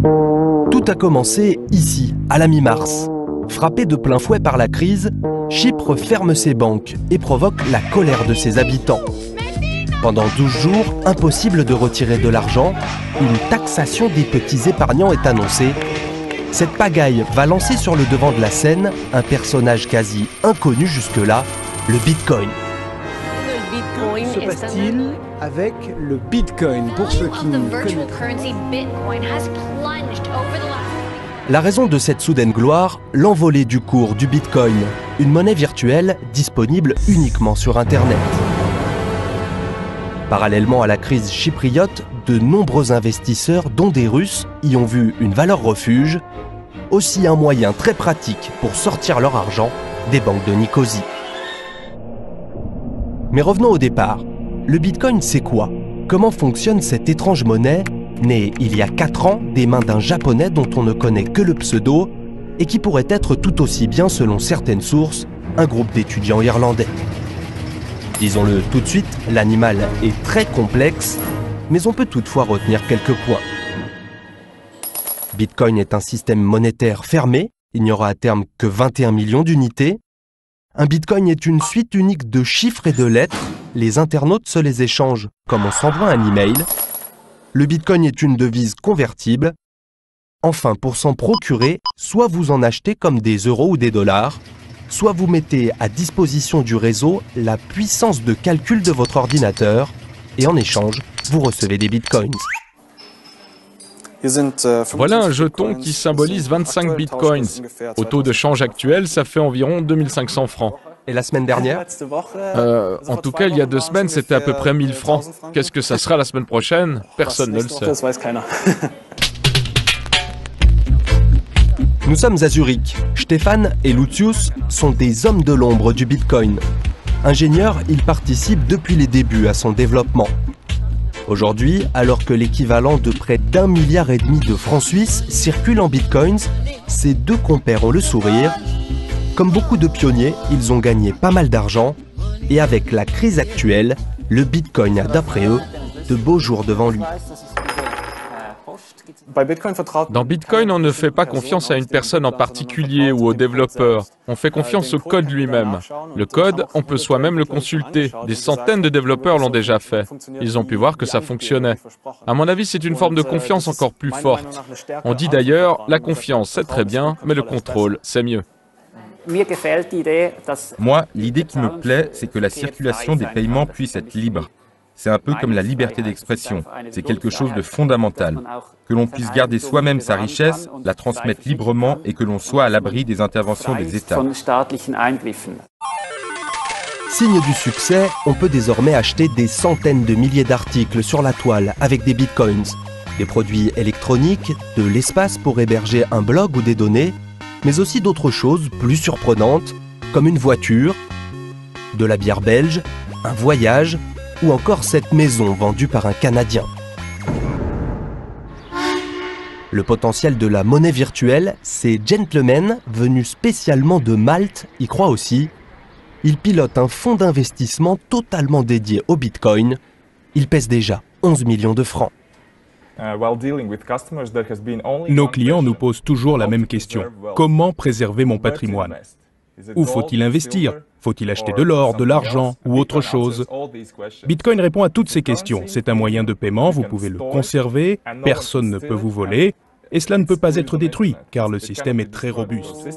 Tout a commencé ici, à la mi-mars. Frappé de plein fouet par la crise, Chypre ferme ses banques et provoque la colère de ses habitants. Pendant 12 jours, impossible de retirer de l'argent, une taxation des petits épargnants est annoncée. Cette pagaille va lancer sur le devant de la scène un personnage quasi inconnu jusque-là, le Bitcoin. Que se passe-t-il avec le Bitcoin pour ceux qui ne connaissent La raison de cette soudaine gloire, l'envolée du cours du Bitcoin, une monnaie virtuelle disponible uniquement sur Internet. Parallèlement à la crise chypriote, de nombreux investisseurs, dont des Russes, y ont vu une valeur refuge, aussi un moyen très pratique pour sortir leur argent des banques de Nicosie. Mais revenons au départ. Le Bitcoin, c'est quoi? Comment fonctionne cette étrange monnaie, née il y a 4 ans des mains d'un Japonais dont on ne connaît que le pseudo et qui pourrait être tout aussi bien, selon certaines sources, un groupe d'étudiants irlandais? Disons-le tout de suite, l'animal est très complexe, mais on peut toutefois retenir quelques points. Bitcoin est un système monétaire fermé, il n'y aura à terme que 21 millions d'unités. Un Bitcoin est une suite unique de chiffres et de lettres, les internautes se les échangent comme on s'envoie un email. Le Bitcoin est une devise convertible. Enfin, pour s'en procurer, soit vous en achetez comme des euros ou des dollars, soit vous mettez à disposition du réseau la puissance de calcul de votre ordinateur et en échange, vous recevez des bitcoins. Voilà un jeton qui symbolise 25 bitcoins. Au taux de change actuel, ça fait environ 2500 francs. Et la semaine dernière? En tout cas, il y a 2 semaines, c'était à peu près 1000 francs. Qu'est-ce que ça sera la semaine prochaine? Personne ne le sait. Nous sommes à Zurich. Stéphane et Lucius sont des hommes de l'ombre du Bitcoin. Ingénieurs, ils participent depuis les débuts à son développement. Aujourd'hui, alors que l'équivalent de près d'1,5 milliard de francs suisses circule en Bitcoins, ces deux compères ont le sourire. Comme beaucoup de pionniers, ils ont gagné pas mal d'argent. Et avec la crise actuelle, le Bitcoin a, d'après eux, de beaux jours devant lui. Dans Bitcoin, on ne fait pas confiance à une personne en particulier ou au développeur. On fait confiance au code lui-même. Le code, on peut soi-même le consulter. Des centaines de développeurs l'ont déjà fait. Ils ont pu voir que ça fonctionnait. À mon avis, c'est une forme de confiance encore plus forte. On dit d'ailleurs, la confiance, c'est très bien, mais le contrôle, c'est mieux. Moi, l'idée qui me plaît, c'est que la circulation des paiements puisse être libre. C'est un peu comme la liberté d'expression. C'est quelque chose de fondamental. Que l'on puisse garder soi-même sa richesse, la transmettre librement et que l'on soit à l'abri des interventions des États. Signe du succès, on peut désormais acheter des centaines de milliers d'articles sur la toile avec des bitcoins. Des produits électroniques, de l'espace pour héberger un blog ou des données, mais aussi d'autres choses plus surprenantes, comme une voiture, de la bière belge, un voyage, ou encore cette maison vendue par un Canadien. Le potentiel de la monnaie virtuelle, ces gentlemen, venus spécialement de Malte, y croient aussi. Ils pilotent un fonds d'investissement totalement dédié au Bitcoin. Il pèse déjà 11 millions de francs. Nos clients nous posent toujours la même question. Comment préserver mon patrimoine? Où faut-il investir? Faut-il acheter de l'or, de l'argent ou autre chose? Bitcoin répond à toutes ces questions. C'est un moyen de paiement, vous pouvez le conserver, personne ne peut vous voler, et cela ne peut pas être détruit, car le système est très robuste.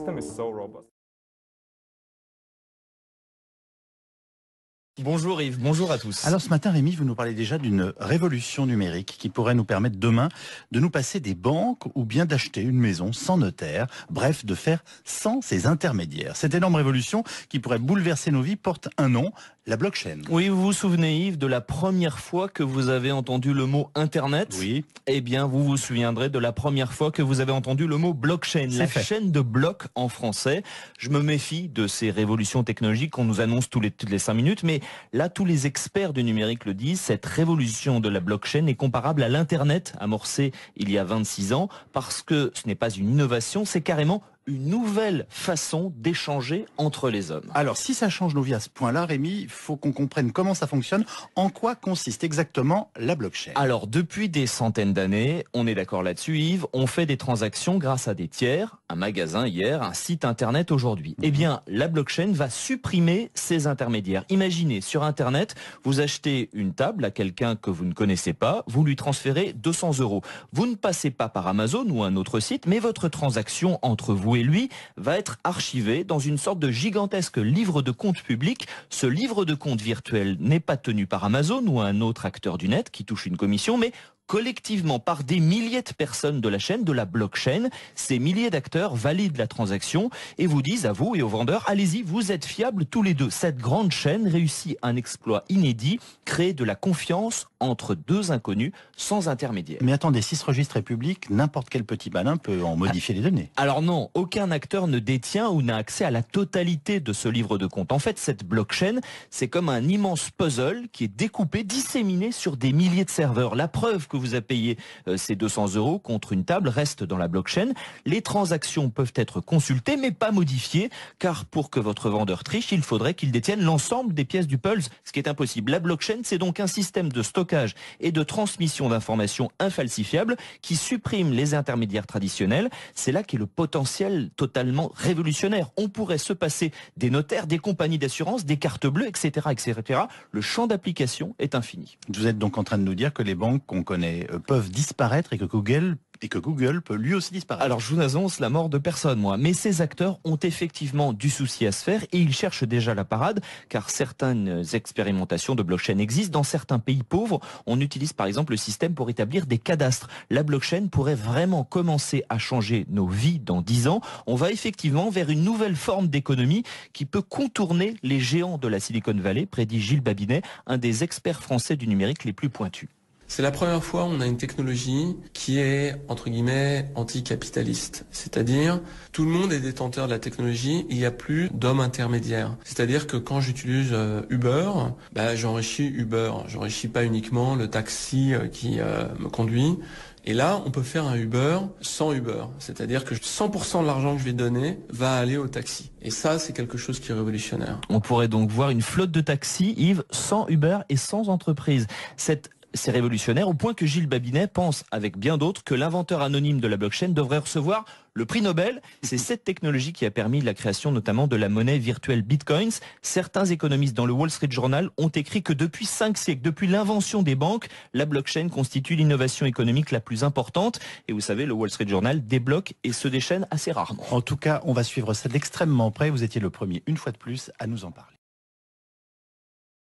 Bonjour Yves, bonjour à tous. Alors ce matin, Rémi, vous nous parlez déjà d'une révolution numérique qui pourrait nous permettre demain de nous passer des banques ou bien d'acheter une maison sans notaire, bref, de faire sans ces intermédiaires. Cette énorme révolution qui pourrait bouleverser nos vies porte un nom, la blockchain. Oui, vous vous souvenez Yves de la première fois que vous avez entendu le mot Internet? Oui. Eh bien, vous vous souviendrez de la première fois que vous avez entendu le mot blockchain, la chaîne de blocs en français. Je me méfie de ces révolutions technologiques qu'on nous annonce toutes les 5 minutes, mais là, tous les experts du numérique le disent, cette révolution de la blockchain est comparable à l'Internet amorcé il y a 26 ans, parce que ce n'est pas une innovation, c'est carrément une nouvelle façon d'échanger entre les hommes. Alors, si ça change nos vies à ce point-là, Rémi, il faut qu'on comprenne comment ça fonctionne. En quoi consiste exactement la blockchain? Alors, depuis des centaines d'années, on est d'accord là-dessus, Yves, on fait des transactions grâce à des tiers, un magasin hier, un site internet aujourd'hui. Eh bien, la blockchain va supprimer ces intermédiaires. Imaginez, sur internet, vous achetez une table à quelqu'un que vous ne connaissez pas, vous lui transférez 200 €. Vous ne passez pas par Amazon ou un autre site, mais votre transaction entre vous et lui va être archivée dans une sorte de gigantesque livre de compte public. Ce livre de compte virtuel n'est pas tenu par Amazon ou un autre acteur du net qui touche une commission, mais collectivement par des milliers de personnes de la chaîne, de la blockchain. Ces milliers d'acteurs valident la transaction et vous disent à vous et aux vendeurs, allez-y, vous êtes fiables tous les deux. Cette grande chaîne réussit un exploit inédit, créer de la confiance entre deux inconnus sans intermédiaire. Mais attendez, si ce registre est public, n'importe quel petit malin peut en modifier les données. Alors non, aucun acteur ne détient ou n'a accès à la totalité de ce livre de compte. En fait, cette blockchain, c'est comme un immense puzzle qui est découpé, disséminé sur des milliers de serveurs. La preuve que vous avez payé ces 200 € contre une table reste dans la blockchain. Les transactions peuvent être consultées mais pas modifiées, car pour que votre vendeur triche, il faudrait qu'il détienne l'ensemble des pièces du puzzle, ce qui est impossible. La blockchain, c'est donc un système de stockage et de transmission d'informations infalsifiables qui supprime les intermédiaires traditionnels. C'est là qu'est le potentiel totalement révolutionnaire. On pourrait se passer des notaires, des compagnies d'assurance, des cartes bleues, etc., etc. Le champ d'application est infini. Vous êtes donc en train de nous dire que les banques qu'on connaît peuvent disparaître et que Google peut lui aussi disparaître. Alors je vous annonce la mort de personne, moi. Mais ces acteurs ont effectivement du souci à se faire et ils cherchent déjà la parade, car certaines expérimentations de blockchain existent. Dans certains pays pauvres, on utilise par exemple le système pour établir des cadastres. La blockchain pourrait vraiment commencer à changer nos vies dans 10 ans. On va effectivement vers une nouvelle forme d'économie qui peut contourner les géants de la Silicon Valley, prédit Gilles Babinet, un des experts français du numérique les plus pointus. C'est la première fois où on a une technologie qui est, entre guillemets, anticapitaliste. C'est-à-dire, tout le monde est détenteur de la technologie et il n'y a plus d'hommes intermédiaires. C'est-à-dire que quand j'utilise Uber, j'enrichis Uber. J'enrichis pas uniquement le taxi qui me conduit. Et là, on peut faire un Uber sans Uber. C'est-à-dire que 100% de l'argent que je vais donner va aller au taxi. Et ça, c'est quelque chose qui est révolutionnaire. On pourrait donc voir une flotte de taxis, Yves, sans Uber et sans entreprise. C'est révolutionnaire au point que Gilles Babinet pense, avec bien d'autres, que l'inventeur anonyme de la blockchain devrait recevoir le prix Nobel. C'est cette technologie qui a permis la création notamment de la monnaie virtuelle Bitcoins. Certains économistes dans le Wall Street Journal ont écrit que depuis 5 siècles, depuis l'invention des banques, la blockchain constitue l'innovation économique la plus importante. Et vous savez, le Wall Street Journal débloque et se déchaîne assez rarement. En tout cas, on va suivre ça d'extrêmement près. Vous étiez le premier, une fois de plus, à nous en parler.